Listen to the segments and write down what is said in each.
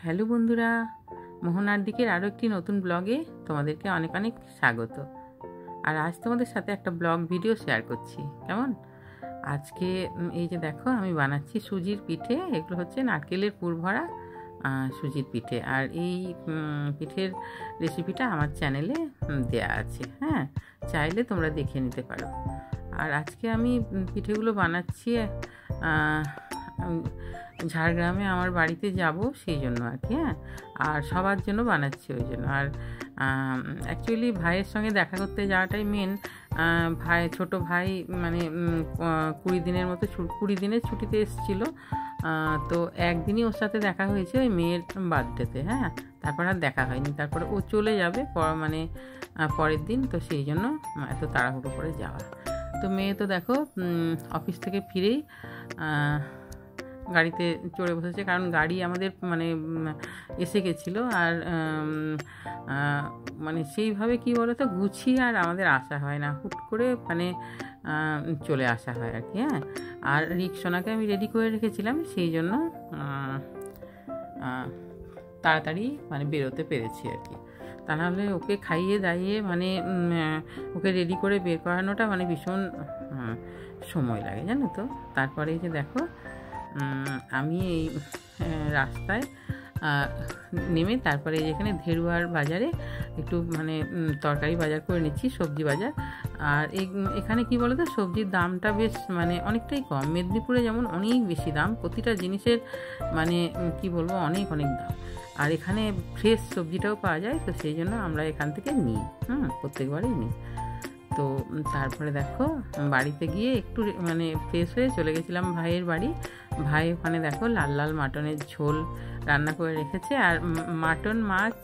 Hello বন্ধুরা, মোহনার দিকের আরও একটি নতুন ব্লগে তোমাদেরকে অনেক অনেক স্বাগত। আর আজ তোমাদের সাথে একটা ব্লগ ভিডিও শেয়ার করছি। কেমন? আজকে এই যে দেখো, আমি বানাচ্ছি সুজির পিঠে। এগুলো হচ্ছে নারকেলের পুর ভরা সুজির পিঠে। আর এই পিঠের রেসিপিটা আমার চ্যানেলে দেয়া আছে, হ্যাঁ, চাইলে তোমরা দেখে নিতে পারো। আর আজকে আমি পিঠেগুলো বানাচ্ছি ঝাড়গ্রামে আমার বাড়িতে যাব, সেই জন্য আর কি। হ্যাঁ, আর সবার জন্য বানাচ্ছি ওই জন্য। আর অ্যাকচুয়ালি ভাইয়ের সঙ্গে দেখা করতে যাওয়াটাই মেন। ভাই, ছোট ভাই মানে 20 দিনের ছুটিতে এসেছিলো। তো একদিনই ওর সাথে দেখা হয়েছে, ওই মেয়ের বার্থডেতে। হ্যাঁ, তারপর আর দেখা হয়নি। তারপরে ও চলে যাবে মানে পরের দিন, তো সেই জন্য এত তাড়াহুড়ো করে যাওয়া। তো মেয়ে তো দেখো অফিস থেকে ফিরেই গাড়িতে চড়ে বসেছে, কারণ গাড়ি আমাদের মানে এসে গেছিলো। আর মানে সেইভাবে কি বলতো, গুছিয়ে আর আমাদের আসা হয় না, হুট করে মানে চলে আসা হয় আর কি। হ্যাঁ, আর রিক্সোনাকে আমি রেডি করে রেখেছিলাম, সেই জন্য তাড়াতাড়ি মানে বেরোতে পেরেছি আর কি। তা নাহলে ওকে খাইয়ে দাইয়ে মানে ওকে রেডি করে বের করানোটা মানে ভীষণ সময় লাগে, জানো তো। তারপরে এই যে দেখো, আমি এই রাস্তায় নেমে তারপরে যেখানে ধেরুয়ার বাজারে একটু মানে তরকারি বাজার করে নিচ্ছি, সবজি বাজার। আর এখানে কি বলো তো, সবজির দামটা বেশ মানে অনেকটাই কম। মেদিনীপুরে যেমন অনেক বেশি দাম, প্রতিটা জিনিসের মানে কি বলবো, অনেক অনেক দাম। আর এখানে ফ্রেশ সবজিটাও পাওয়া যায়, তো সেই জন্য আমরা এখান থেকে নিই, প্রত্যেকবারই নিই। তো তারপরে দেখো, বাড়িতে গিয়ে একটু মানে ফ্রেশ হয়ে চলে গেছিলাম ভাইয়ের বাড়ি। ভাই ওখানে দেখো লাল লাল মাটনের ঝোল রান্না করে রেখেছে। আর মাটন, মাছ,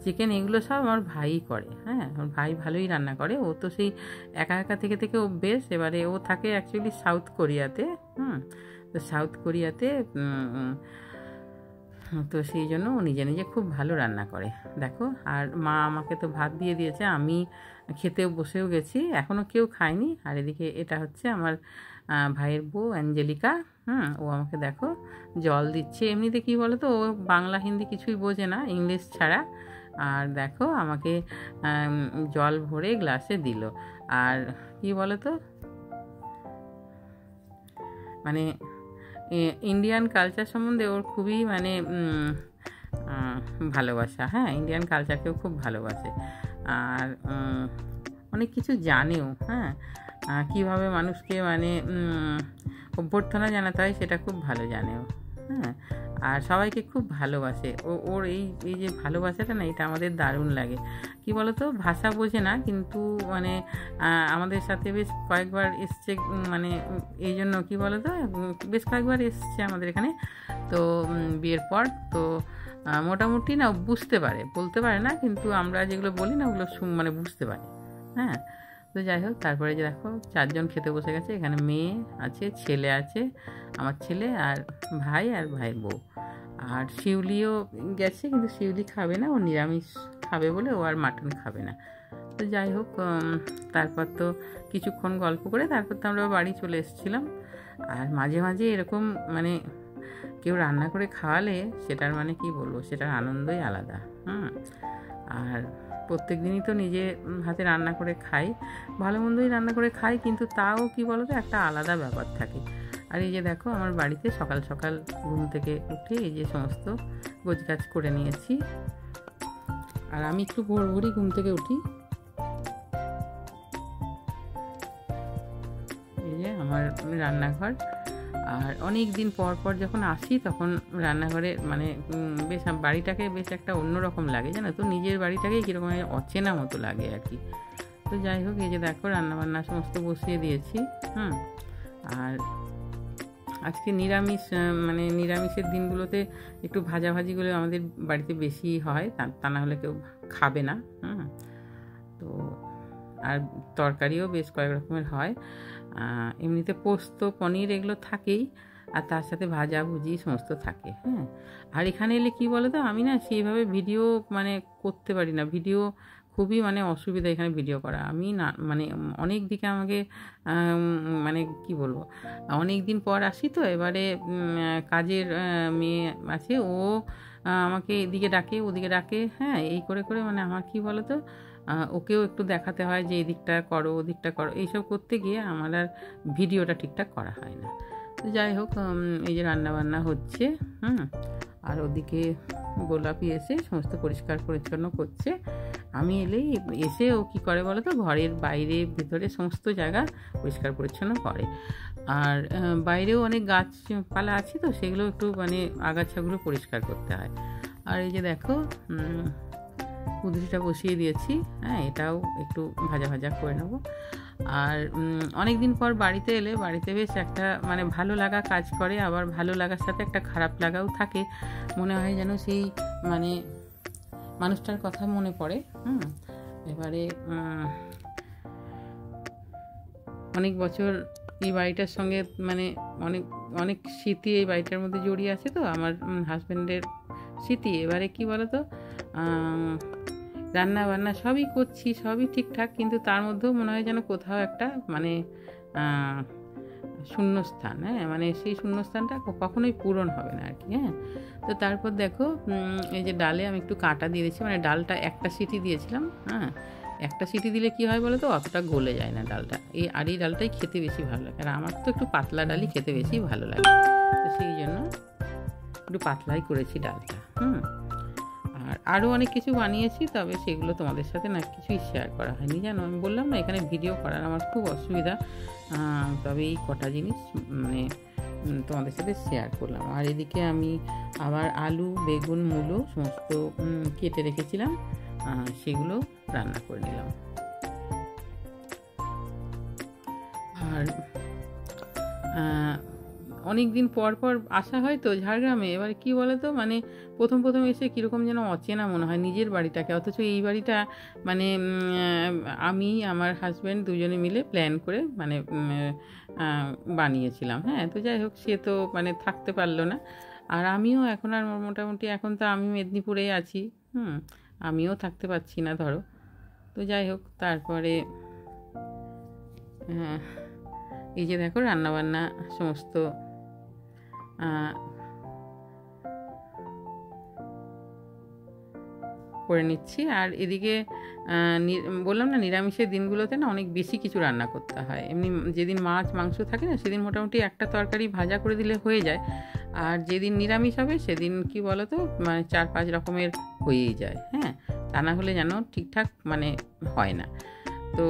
চিকেন এগুলো সব আমার ভাইই করে। হ্যাঁ, আমার ভাই ভালোই রান্না করে। ও তো সেই একা একা থেকে অভ্যেস। এবারে ও থাকে অ্যাকচুয়ালি সাউথ কোরিয়াতে। তো সাউথ কোরিয়াতে তো সেই জন্য ও নিজে নিজে খুব ভালো রান্না করে দেখো। আর মা আমাকে তো ভাত দিয়ে দিয়েছে, আমি খেতেও বসেও গেছি, এখনও কেউ খায়নি। আর এদিকে এটা হচ্ছে আমার ভাইয়ের বউ অ্যাঞ্জেলিকা। ও আমাকে দেখো জল দিচ্ছে। এমনিতে কি বলো তো, ও বাংলা হিন্দি কিছুই বোঝে না, ইংলিশ ছাড়া। আর দেখো আমাকে জল ভরে গ্লাসে দিল। আর কি বলো তো, মানে ইন্ডিয়ান কালচার সম্বন্ধে ওর খুবই মানে ভালোবাসা। হ্যাঁ, ইন্ডিয়ান কালচারকেও খুব ভালোবাসে। আর অনেক কিছু জানেও। হ্যাঁ, কীভাবে মানুষকে মানে অভ্যর্থনা জানাতে হয় সেটা খুব ভালো জানেও। হ্যাঁ, আর সবাইকে খুব ভালোবাসে। ওর এই যে ভালোবাসাটা না, এটা আমাদের দারুণ লাগে। কি বলতো, ভাষা বোঝে না, কিন্তু মানে আমাদের সাথে বেশ কয়েকবার এসছে। মানে এই জন্য কি বলতো, বেশ কয়েকবার এসছে আমাদের এখানে। তো বিয়ের পর তো মোটামুটি না বুঝতে পারে, বলতে পারে না, কিন্তু আমরা যেগুলো বলি না ওগুলো মানে বুঝতে পারে। হ্যাঁ, তো যাই হোক, তারপরে যে দেখো 4 জন খেতে বসে গেছে। এখানে মেয়ে আছে, ছেলে আছে, আমার ছেলে, আর ভাই, আর ভাইয়ের বউ। আর শিউলিও গেছে, কিন্তু শিউলি খাবে না, ও নিরামিষ খাবে বলে ও আর মাটন খাবে না। তো যাই হোক, তারপর তো কিছুক্ষণ গল্প করে তারপর তো আমরা বাড়ি চলে এসেছিলাম। আর মাঝে মাঝে এরকম মানে কেউ রান্না করে খাওয়ালে সেটার মানে কি বলবো, সেটার আনন্দই আলাদা। আর প্রত্যেক দিনই তো নিজে হাতে রান্না করে খাই, ভালো মন্দই রান্না করে খাই, কিন্তু তাও কি বলতো, একটা আলাদা ব্যাপার থাকে। আর এই যে দেখো, আমার বাড়িতে সকাল সকাল ঘুম থেকে উঠে এই যে সমস্ত গোছগাছ করে নিয়েছি। আর আমি একটু ভোরই ঘুম থেকে উঠি। এই যে আমার রান্নাঘর। আর অনেক দিন পর পর যখন আসি তখন রান্নাঘরে মানে বেশ বাড়িটাকে বেশ একটা অন্যরকম লাগে, জানো তো। নিজের বাড়িটাকে কীরকম অচেনা মতো লাগে আর কি। তো যাই হোক, এই যে দেখো রান্নাবান্না সমস্ত বসিয়ে দিয়েছি। আর আজকে নিরামিষ, মানে নিরামিষের দিনগুলোতে একটু ভাজাভাজিগুলো আমাদের বাড়িতে বেশি হয়, তা না হলে কেউ খাবে না। তো আর তরকারিও বেশ কয়েক রকমের হয়। এমনিতে পোস্ত, পনির এগুলো থাকেই, আর তার সাথে ভাজাভুজি সমস্ত থাকে। হ্যাঁ, আর এখানে এলে কি বলো তো, আমি না সেইভাবে ভিডিও মানে করতে পারি না, ভিডিও খুবই মানে অসুবিধা এখানে ভিডিও করা। আমি না মানে অনেক দিকে আমাকে মানে কি বলবো, অনেক দিন পর আসি তো, এবারে কাজের মেয়ে আছে, ও আমাকে এদিকে ডাকে ওদিকে ডাকে, হ্যাঁ, এই করে করে মানে আমার কি বলো তো, ওকেও একটু দেখাতে হয় যে এদিকটা করো ওদিকটা করো, এইসব করতে গিয়ে আমার আর ভিডিওটা ঠিকঠাক করা হয় না। তো যাই হোক, এই যে রান্নাবান্না হচ্ছে, আর ওদিকে গোলাপি এসে সমস্ত পরিষ্কার পরিচ্ছন্ন করছে। আমি এলেই এসে ও কী করে বলো তো, ঘরের বাইরে ভেতরে সমস্ত জায়গা পরিষ্কার পরিচ্ছন্ন করে। আর বাইরেও অনেক গাছপালা আছে তো, সেগুলো একটু মানে আগাছাগুলো পরিষ্কার করতে হয়। আর এই যে দেখো, কুঁদরিটা বসিয়ে দিয়েছি, হ্যাঁ, এটাও একটু ভাজা ভাজা করে নেবো। আর অনেক দিন পর বাড়িতে এলে বাড়িতে বেশ একটা মানে ভালো লাগা কাজ করে, আবার ভালো লাগার সাথে একটা খারাপ লাগাও থাকে। মনে হয় যেন সেই মানে মানুষটার কথা মনে পড়ে। এবারে অনেক বছর এই বাড়িটার সঙ্গে মানে অনেক অনেক স্মৃতি এই বাড়িটার মধ্যে জড়িয়ে আছে তো, আমার হাজব্যান্ডের স্মৃতি। এবারে কি বলো তো, রান্না বান্না সবই করছি, সবই ঠিকঠাক, কিন্তু তার মধ্যেও মনে হয় যেন কোথাও একটা মানে শূন্যস্থান, হ্যাঁ, মানে সেই শূন্যস্থানটা কখনোই পূরণ হবে না আর কি। হ্যাঁ, তো তারপর দেখো, এই যে ডালে আমি একটু কাঁটা দিয়ে দিয়েছি, মানে ডালটা একটা সিটি দিয়েছিলাম। হ্যাঁ, একটা সিটি দিলে কি হয় বলো তো, অতটা গলে যায় না ডালটা। এই ডালটাই খেতে বেশি ভালো লাগে, আর আমার তো একটু পাতলা ডালই খেতে বেশি ভালো লাগে, তো সেই জন্য একটু পাতলাই করেছি ডালটা। আর আরও অনেক কিছু বানিয়েছি, তবে সেগুলো তোমাদের সাথে না কিছুই শেয়ার করা হয়নি, জানো। আমি বললাম না এখানে ভিডিও করার আমার খুব অসুবিধা, তবে এই কটা জিনিস মানে তোমাদের সাথে শেয়ার করলাম। আর এদিকে আমি আবার আলু বেগুন মূলো সমস্ত কেটে রেখেছিলাম, সেগুলো রান্না করে নিলাম। আর অনেক দিন পর পর আসা হয় তো ঝাড়গ্রামে, এবার কি বলো তো, মানে প্রথম প্রথম এসে কীরকম যেন অচেনা মনে হয় নিজের বাড়িটাকে, অথচ এই বাড়িটা মানে আমি আমার হাজব্যান্ড দুজনে মিলে প্ল্যান করে মানে বানিয়েছিলাম। হ্যাঁ, তো যাই হোক, সে তো মানে থাকতে পারলো না, আর আমিও এখন আর মোটামুটি এখন তো আমি মেদিনীপুরেই আছি, আমিও থাকতে পারছি না ধরো। তো যাই হোক, তারপরে এই যে দেখো রান্নাবান্না সমস্ত করে নিচ্ছি। আর এদিকে বললাম না, নিরামিষের দিনগুলোতে না অনেক বেশি কিছু রান্না করতে হয়। এমনি যেদিন মাছ মাংস থাকে না, সেদিন মোটামুটি একটা তরকারি ভাজা করে দিলে হয়ে যায়, আর যেদিন নিরামিষ হবে সেদিন কি বলো তো, মানে 4-5 রকমের হয়েই যায়। হ্যাঁ, তা না হলে যেন ঠিকঠাক মানে হয় না। তো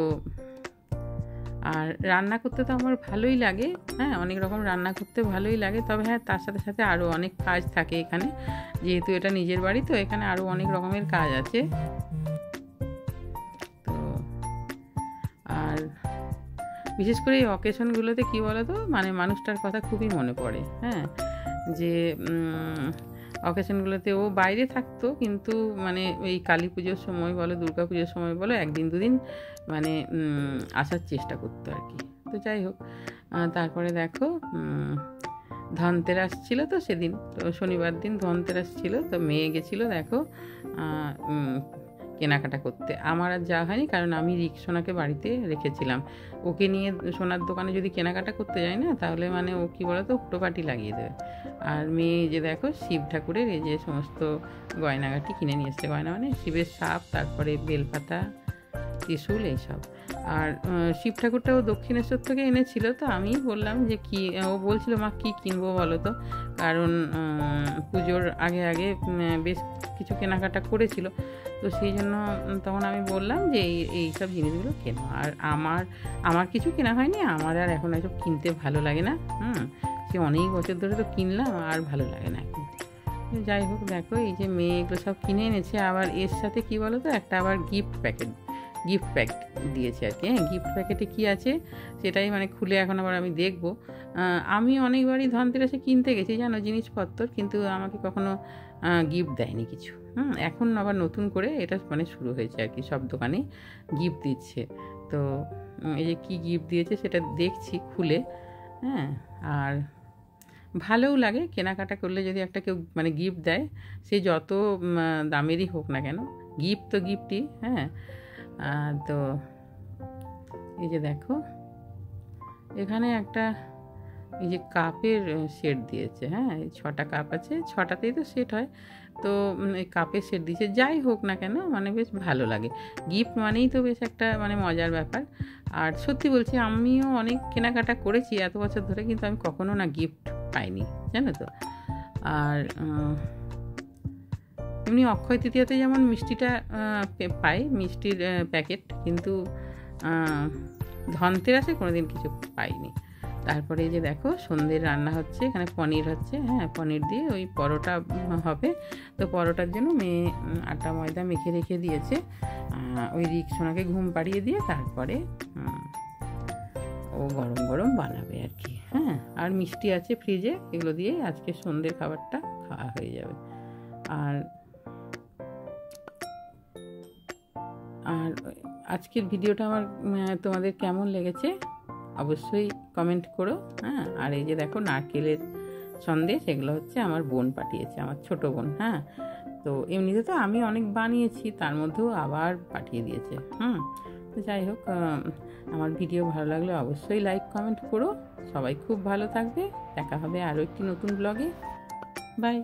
আর রান্না করতে তো আমার ভালোই লাগে, হ্যাঁ, অনেক রকম রান্না করতে ভালোই লাগে, তবে হ্যাঁ, তার সাথে সাথে আরও অনেক কাজ থাকে এখানে, যেহেতু এটা নিজের বাড়ি তো এখানে আরও অনেক রকমের কাজ আছে। তো আর বিশেষ করে এই অকেশনগুলোতে কী বলো তো, মানে মানুষটার কথা খুবই মনে পড়ে। হ্যাঁ, যে অকেশনগুলোতে ও বাইরে থাকতো, কিন্তু মানে এই কালী পুজোর সময় বলো দুর্গা পুজোর সময় বলো 1-2 দিন মানে আসার চেষ্টা করতো আর কি। তো যাই হোক, তারপরে দেখো ধনতেরাস ছিল তো সেদিন, তো শনিবার দিন ধনতেরাস ছিল, তো মেয়ে গেছিলো দেখো কেনাকাটা করতে। আমার আর যাওয়া হয়নি, কারণ আমি সোনাকে বাড়িতে রেখেছিলাম। ওকে নিয়ে সোনার দোকানে যদি কেনাকাটা করতে যাই না, তাহলে মানে ও কী বলো তো হুটোপাটি লাগিয়ে দেবে। আর মেয়ে যে দেখো শিব ঠাকুরের এই যে সমস্ত গয়নাগাটি কিনে নিয়ে এসছে, গয়না মানে শিবের সাপ, তারপরে বেলপাতা, ত্রিশূল, এইসব। আর শিব ঠাকুরটাও দক্ষিণেশ্বর থেকে এনেছিল, তো আমি বললাম যে কি, ও বলছিল মা কী কিনবো বলো তো, কারণ পুজোর আগে আগে বেশ কিছু কেনাকাটা করেছিল, তো সেই জন্য তখন আমি বললাম যে এই সব জিনিসগুলো কেনো। আর আমার কিছু কেনা হয়নি, আমার আর এখন এসব কিনতে ভালো লাগে না। সে অনেক বছর ধরে তো কিনলাম, আর ভালো লাগে না এখন। যাই হোক, দেখো এই যে মেয়ে এগুলো সব কিনে এনেছে, আবার এর সাথে কি বলো তো, একটা আবার গিফট প্যাক দিয়েছে আর কি। হ্যাঁ, গিফট প্যাকেটে কী আছে সেটাই মানে খুলে এখন আবার আমি দেখব। আমি অনেকবারই ধনতেরাসে কিনতে গেছি জানো জিনিসপত্র, কিন্তু আমাকে কখনো গিফট দেয়নি কিছু। এখন আবার নতুন করে এটা মানে শুরু হয়েছে আর কি, সব দোকানে গিফট দিচ্ছে। তো এই যে কী গিফট দিয়েছে সেটা দেখছি খুলে। হ্যাঁ, আর ভালোও লাগে কেনাকাটা করলে, যদি একটা কেউ মানে গিফট দেয়, সে যত দামেরই হোক না কেন, গিফট তো গিফটই। হ্যাঁ, তো এই যে দেখো এখানে একটা এই যে কাপের সেট দিয়েছে। হ্যাঁ, এই 6টা কাপ আছে, 6টাতেই তো সেট হয়। তো এই কাপের সেট দিয়েছে। যাই হোক না কেন, মানে বেশ ভালো লাগে। গিফট মানেই তো বেশ একটা মানে মজার ব্যাপার। আর সত্যি বলছি, আমিও অনেক কেনাকাটা করেছি এত বছর ধরে, কিন্তু আমি কখনো না গিফট পাইনি, জানো তো। আর এমনি অক্ষয় তৃতীয়াতে যেমন মিষ্টিটা পাই, মিষ্টির প্যাকেট, কিন্তু ধনতেরাসে কোনোদিন কিছু পাইনি। তারপরে এই যে দেখো সন্ধ্যের রান্না হচ্ছে, এখানে পনির হচ্ছে। হ্যাঁ, পনির দিয়ে ওই পরোটা হবে। তো পরোটার জন্য মেয়ে আটা ময়দা মেখে রেখে দিয়েছে। ওই রিকসোনাকে ঘুম পাড়িয়ে দিয়ে তারপরে ও গরম গরম বানাবে আর কি। হ্যাঁ, আর মিষ্টি আছে ফ্রিজে, এগুলো দিয়ে আজকে সন্ধ্যের খাবারটা খাওয়া হয়ে যাবে। আর আর আজকের ভিডিওটা আমার তোমাদের কেমন লেগেছে অবশ্যই কমেন্ট করো। হ্যাঁ, আর এই যে দেখো নারকেলের সন্দেশ, এগুলো হচ্ছে আমার বোন পাঠিয়েছে, আমার ছোট বোন। হ্যাঁ, তো এমনিতে তো আমি অনেক বানিয়েছি, তার মধ্যেও আবার পাঠিয়ে দিয়েছে। তো যাই হোক, আমার ভিডিও ভালো লাগলে অবশ্যই লাইক কমেন্ট করো। সবাই খুব ভালো থাকবে। দেখা হবে আরও একটি নতুন ব্লগে। বাই।